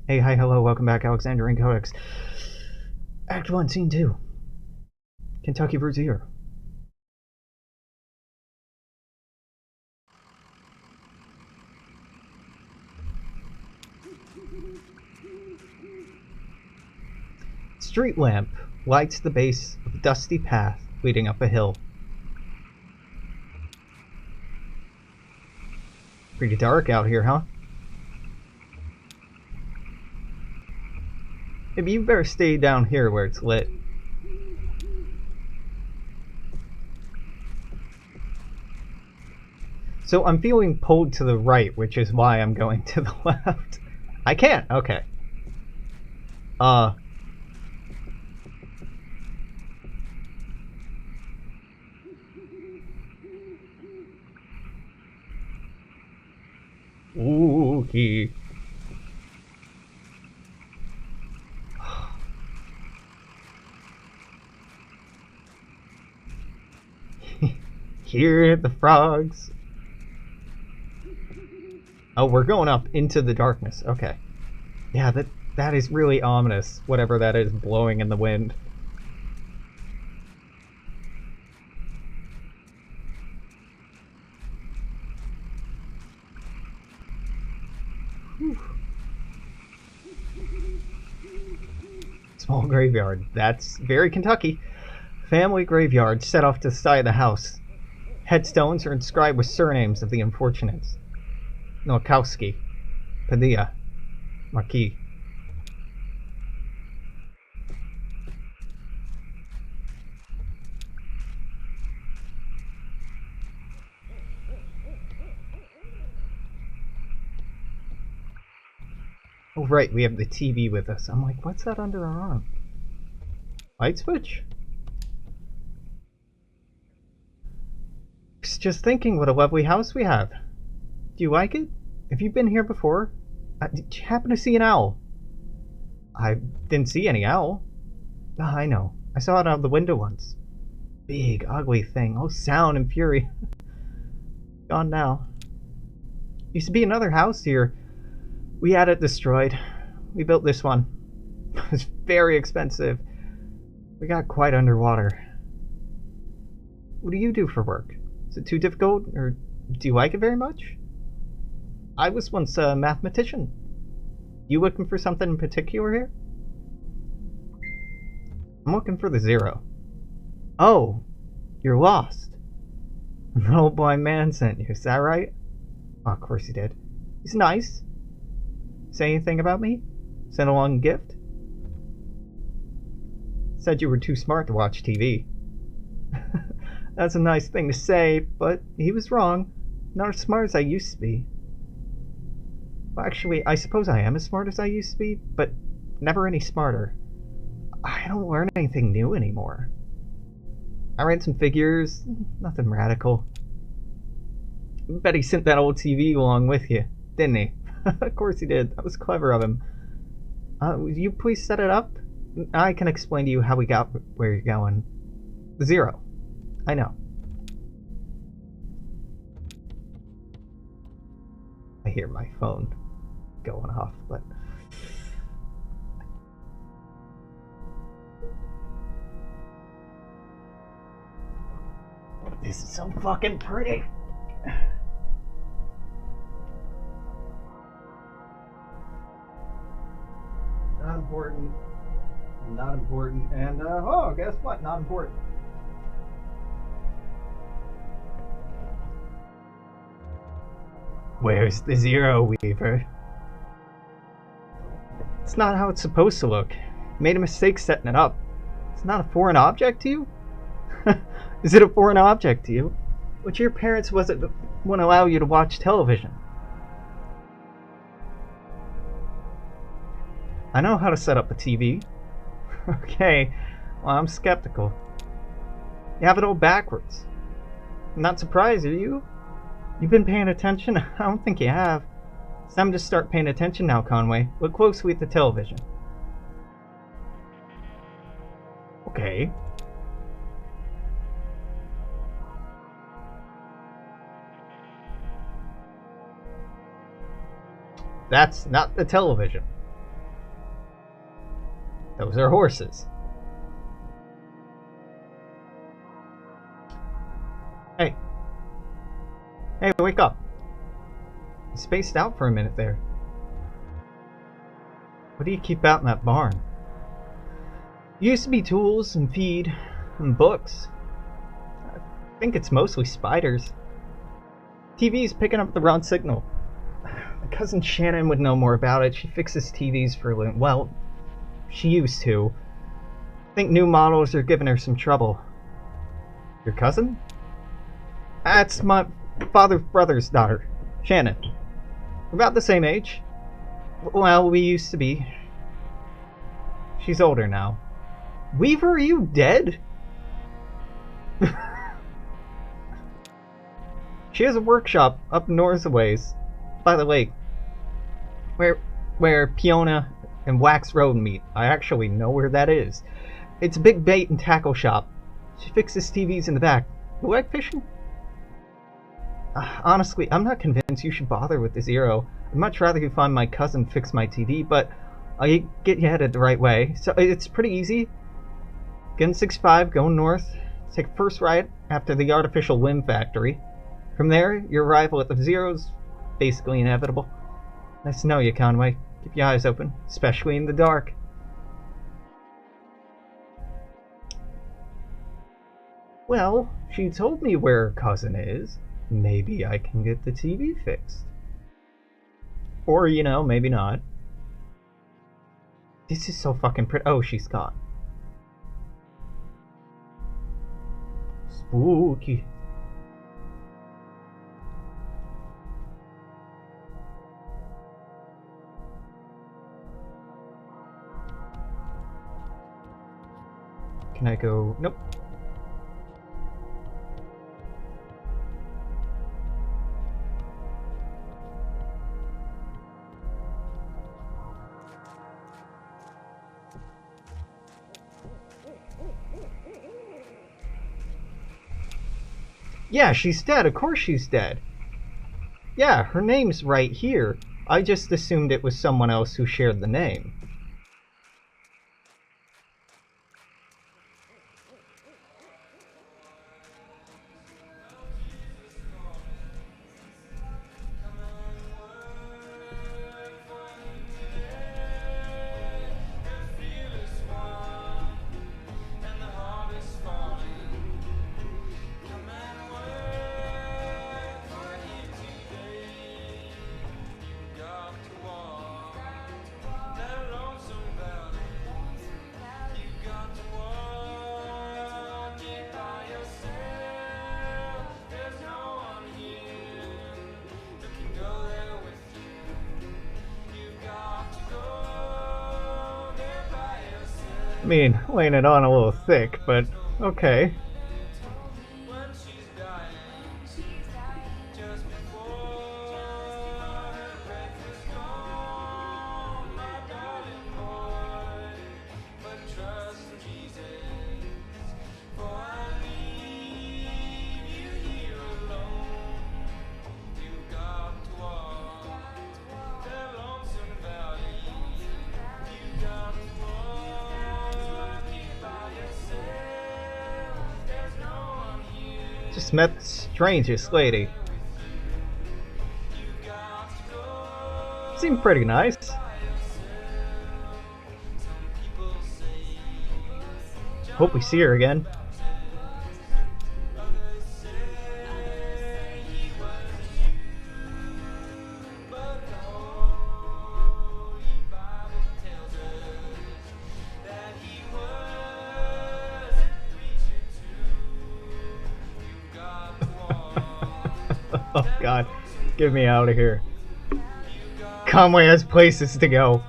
Hey, hi, hello, welcome back, Alexandrian Codex. Act 1, Scene 2. Kentucky Route Zero. Streetlamp lights the base of a dusty path leading up a hill. Pretty dark out here, huh? Maybe you better stay down here where it's lit. So I'm feeling pulled to the right, which is why I'm going to the left. I can't, okay. Ooh-key. Hear the frogs. Oh, we're going up into the darkness. Okay. Yeah, that is really ominous, whatever that is blowing in the wind. Whew. Small graveyard. That's very Kentucky. Family graveyard set off to the side of the house. Headstones are inscribed with surnames of the unfortunates. Nowakowski, Padilla, Marquis. Oh right, we have the TV with us. I'm like, what's that under our arm? Light switch? I was just thinking what a lovely house we have. Do you like it? Have you been here before? Did you happen to see an owl? I didn't see any owl. Ah, I know. I saw it out of the window once. Big, ugly thing, all sound and fury. Gone now. Used to be another house here. We had it destroyed. We built this one. It was very expensive. We got quite underwater. What do you do for work? Is it too difficult, or do you like it very much? I was once a mathematician. You looking for something in particular here? I'm looking for the zero. Oh, you're lost. An old blind man sent you, is that right? Oh, of course he did. He's nice. Say anything about me? Send along a gift? Said you were too smart to watch TV. That's a nice thing to say, but he was wrong. Not as smart as I used to be. Well, actually, I suppose I am as smart as I used to be, but never any smarter. I don't learn anything new anymore. I ran some figures, nothing radical. Bet he sent that old TV along with you, didn't he? Of course he did. That was clever of him. Would you please set it up? I can explain to you how we got where you're going. The zero. I know. I hear my phone going off, but... This is so fucking pretty. Not important. Not important. And, oh, guess what? Not important. Where's the zero, Weaver? It's not how it's supposed to look. You made a mistake setting it up. It's not a foreign object to you? Is it a foreign object to you? But your parents wouldn't allow you to watch television. I know how to set up a TV. Okay, well, I'm skeptical. You have it all backwards. I'm not surprised, are you? You've been paying attention? I don't think you have. It's time to start paying attention now, Conway. Look closely at the television. Okay. That's not the television. Those are horses. Hey. Hey, wake up. You spaced out for a minute there. What do you keep out in that barn? Used to be tools and feed and books. I think it's mostly spiders. TV's picking up the wrong signal. My cousin Shannon would know more about it. She fixes TVs for a living. Well, she used to. I think new models are giving her some trouble. Your cousin? That's my father's brother's daughter, Shannon. We're about the same age. Well, we used to be. She's older now. Weaver, are you dead? She has a workshop up north a ways, by the lake, where Peona and Wax Road meet. I actually know where that is. It's a big bait and tackle shop. She fixes TVs in the back. You like fishing? Honestly, I'm not convinced you should bother with the Zero. I'd much rather you find my cousin fix my TV, but I'll get you headed the right way. So it's pretty easy. Get in 65, going north. Take first right after the artificial limb factory. From there, your arrival at the Zero's basically inevitable. Nice to know you, Conway. Keep your eyes open, especially in the dark. Well, she told me where her cousin is. Maybe I can get the TV fixed. Or, you know, maybe not. This is so fucking pretty. Oh, she's gone. Spooky. Can I go? Nope. Yeah, she's dead. Of course she's dead. Yeah, her name's right here. I just assumed it was someone else who shared the name. I mean, laying it on a little thick, but okay. Just met the strangest lady. Seemed pretty nice. Hope we see her again. Oh god, get me out of here. Conway has places to go.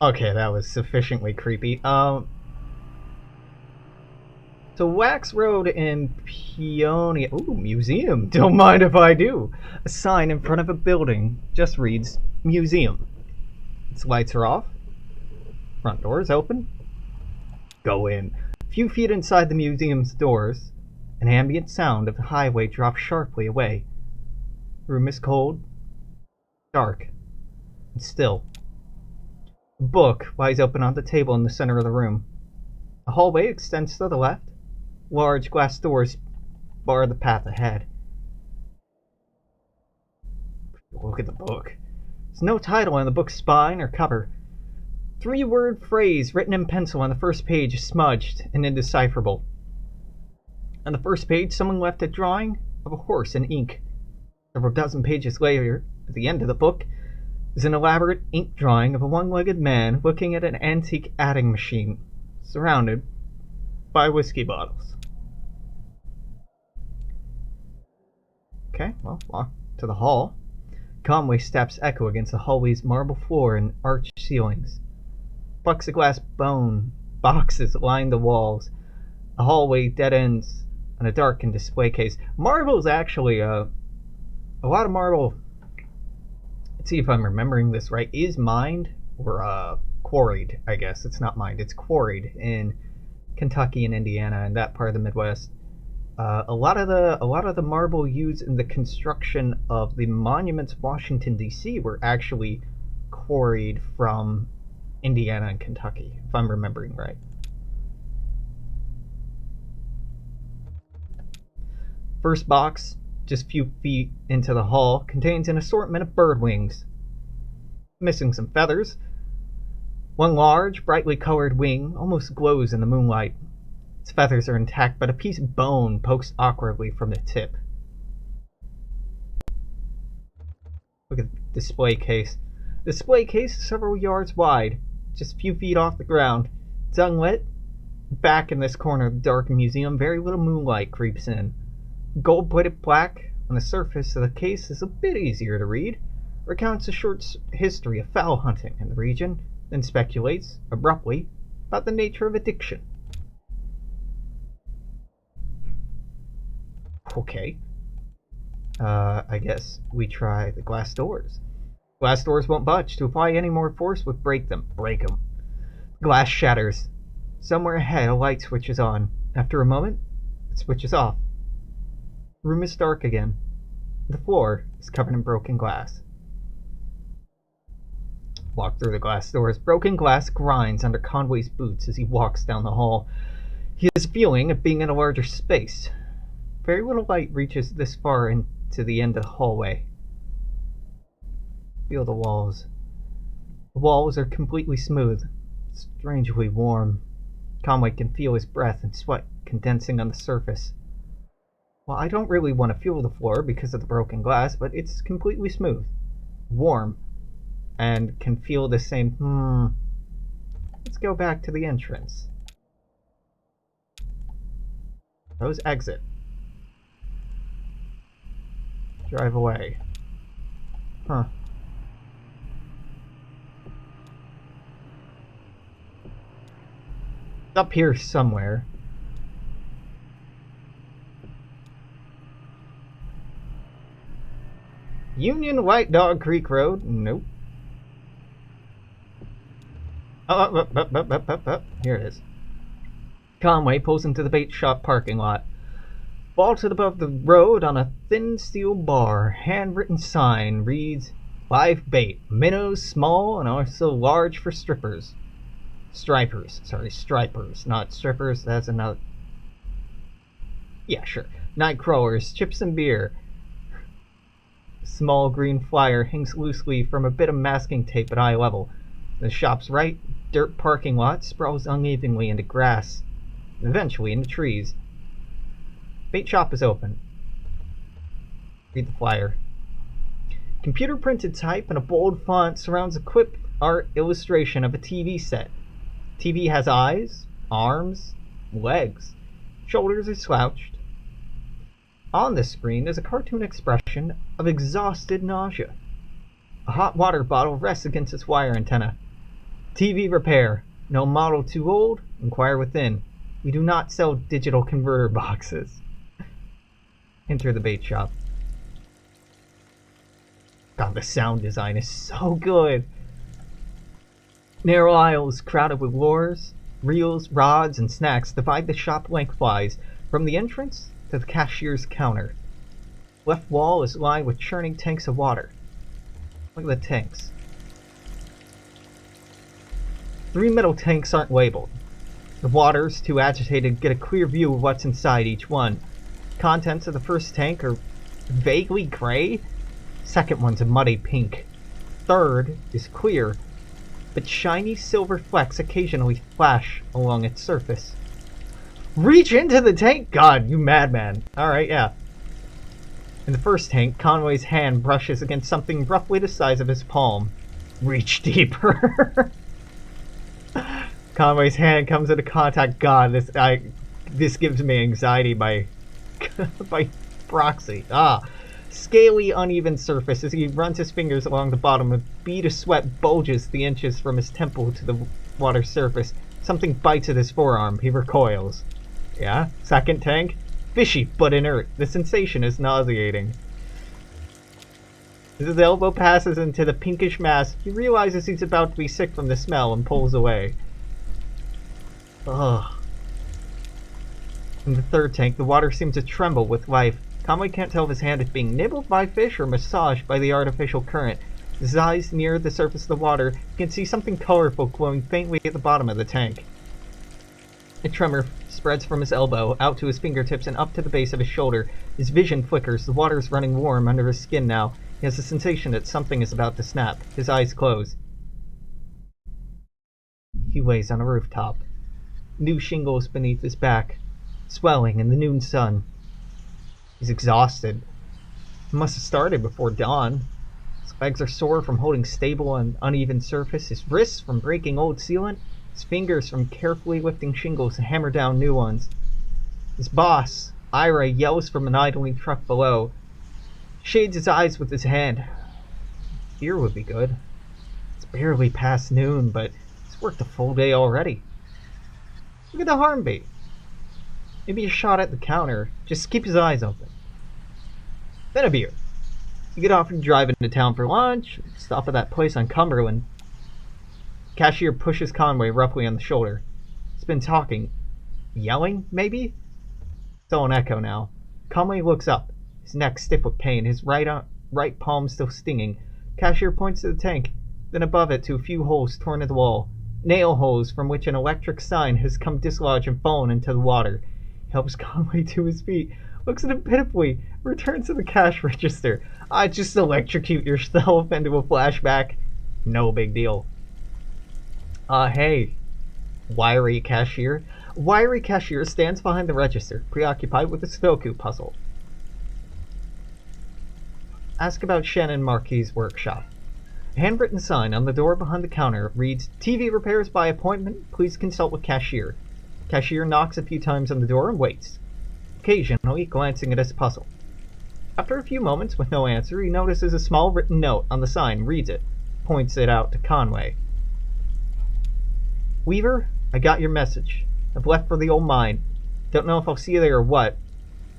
Okay, that was sufficiently creepy. So Wax Road in Peonia. Ooh, museum. Don't mind if I do. A sign in front of a building just reads museum. Its lights are off. Front door's open. Go in. A few feet inside the museum's doors, an ambient sound of the highway drops sharply away. The room is cold. dark, and still. A book lies open on the table in the center of the room. A hallway extends to the left. Large glass doors bar the path ahead. Look at the book. There's no title on the book's spine or cover. 3-word phrase written in pencil on the first page is smudged and indecipherable. On the first page, someone left a drawing of a horse in ink. Several dozen pages later, at the end of the book, is an elaborate ink drawing of a one-legged man looking at an antique adding machine, surrounded by whiskey bottles. Okay, well, walk to the hall. Conway steps echo against the hallway's marble floor and arched ceilings. Plexiglass bone boxes line the walls. The hallway dead ends on a darkened display case. Marble is actually a lot of marble. Let's see if I'm remembering this right. Is mined or quarried? I guess it's not mined. It's quarried in Kentucky and Indiana and that part of the Midwest. A lot of the marble used in the construction of the monuments of Washington D.C. were actually quarried from Indiana and Kentucky, if I'm remembering right. First box, just a few feet into the hall, contains an assortment of bird wings. Missing some feathers. One large, brightly colored wing almost glows in the moonlight. Its feathers are intact, but a piece of bone pokes awkwardly from the tip. Look at the display case. The display case is several yards wide, just a few feet off the ground. It's unlit. Back in this corner of the dark museum, very little moonlight creeps in. Gold-plated plaque on the surface of the case is a bit easier to read. Recounts a short history of fowl hunting in the region, then speculates, abruptly, about the nature of addiction. Okay. I guess we try the glass doors. Glass doors won't budge. To apply any more force would break them. Break them. Glass shatters. Somewhere ahead, a light switches on. After a moment, it switches off. The room is dark again. The floor is covered in broken glass. Walk through the glass doors. Broken glass grinds under Conway's boots as he walks down the hall. He has a feeling of being in a larger space. Very little light reaches this far into the end of the hallway. Feel the walls. The walls are completely smooth, strangely warm. Conway can feel his breath and sweat condensing on the surface. Well, I don't really want to feel the floor because of the broken glass, but it's completely smooth, warm, and can feel the same, Let's go back to the entrance. Those exit. Drive away. Huh. It's up here somewhere. Union White Dog Creek Road? Nope. Oh, here it is. Conway pulls into the bait shop parking lot. Vaulted above the road on a thin steel bar, handwritten sign reads, "Live bait, minnows small and also large for strippers." Stripers, not strippers, that's another. Yeah, sure. Night crawlers, chips and beer. A small green flyer hangs loosely from a bit of masking tape at eye level. The shop's right, dirt parking lot sprawls unevenly into grass, and eventually into trees. Bait shop is open. Read the flyer. Computer printed type in a bold font surrounds a quip art illustration of a TV set. TV has eyes, arms, legs. Shoulders are slouched. On the screen is a cartoon expression of exhausted nausea. A hot water bottle rests against its wire antenna. TV repair. No model too old? Inquire within. We do not sell digital converter boxes. Enter the bait shop. God, the sound design is so good. Narrow aisles crowded with lures, reels, rods, and snacks divide the shop lengthwise from the entrance to the cashier's counter. Left wall is lined with churning tanks of water. Look at the tanks. 3 metal tanks aren't labeled. The water's too agitated to get a clear view of what's inside each one. Contents of the first tank are vaguely gray. Second one's a muddy pink. Third is clear, but shiny silver flecks occasionally flash along its surface. Reach into the tank? God, you madman. Alright, yeah. In the first tank, Conway's hand brushes against something roughly the size of his palm. Reach deeper. Conway's hand comes into contact. God, this gives me anxiety by by proxy. Scaly, uneven surface. As he runs his fingers along the bottom, a bead of sweat bulges the inches from his temple to the water surface. Something bites at his forearm. He recoils. Yeah? Second tank? Fishy, but inert. The sensation is nauseating. As his elbow passes into the pinkish mass, he realizes he's about to be sick from the smell and pulls away. Ugh. In the third tank, the water seems to tremble with life. Conway can't tell if his hand is being nibbled by fish or massaged by the artificial current. His eyes near the surface of the water, he can see something colorful glowing faintly at the bottom of the tank. A tremor spreads from his elbow, out to his fingertips and up to the base of his shoulder. His vision flickers. The water is running warm under his skin now. He has the sensation that something is about to snap. His eyes close. He lays on a rooftop. New shingles beneath his back, swelling in the noon sun. He's exhausted. It must have started before dawn. His legs are sore from holding stable on uneven surface, his wrists from breaking old sealant, his fingers from carefully lifting shingles to hammer down new ones. His boss, Ira, yells from an idling truck below. Shades his eyes with his hand. Beer would be good. It's barely past noon, but it's worked a full day already. Look at the harm bait. Maybe a shot at the counter. Just keep his eyes open. Then a beer. You get off and drive into town for lunch. Stop at that place on Cumberland. Cashier pushes Conway roughly on the shoulder. He's been talking. Yelling, maybe? It's all an echo now. Conway looks up. His neck stiff with pain. His right palm still stinging. Cashier points to the tank. Then above it to a few holes torn in the wall. Nail holes from which an electric sign has come dislodged and fallen into the water. He helps Conway to his feet, looks at him pitifully, returns to the cash register. Just electrocute yourself into a flashback. No big deal. Hey. Wiry cashier. Wiry cashier stands behind the register, preoccupied with the Sudoku puzzle. Ask about Shannon Marquis' workshop. A handwritten sign on the door behind the counter reads, TV repairs by appointment, please consult with cashier. Cashier knocks a few times on the door and waits, occasionally glancing at his puzzle. After a few moments with no answer, he notices a small written note on the sign, reads it, points it out to Conway. Weaver, I got your message. I've left for the old mine. Don't know if I'll see you there or what.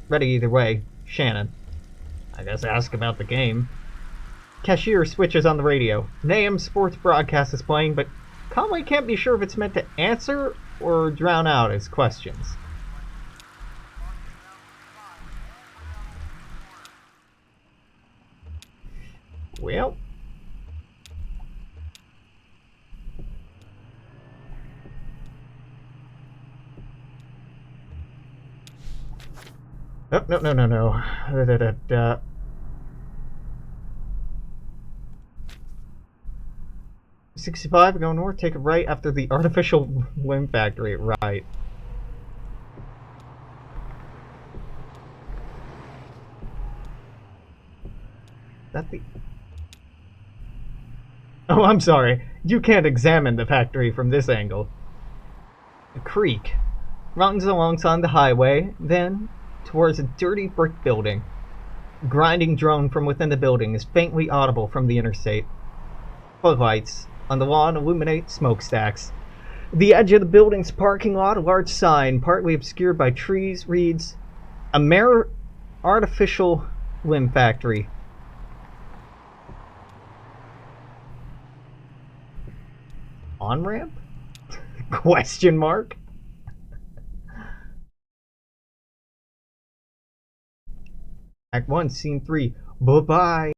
Ready either way. Shannon. I guess ask about the game. Cashier switches on the radio. An AM sports broadcast is playing, but Conway can't be sure if it's meant to answer or drown out his questions. Well. Oh, no. 65, go north, take a right after the artificial limb factory. Right. That the... Oh, I'm sorry. You can't examine the factory from this angle. A creek runs alongside the highway, then towards a dirty brick building. A grinding drone from within the building is faintly audible from the interstate. Floodlights on the lawn illuminate smokestacks. The edge of the building's parking lot, a large sign, partly obscured by trees, reads, Artificial Limb Factory. On-ramp? Question mark? Act 1, Scene 3. Bye-bye.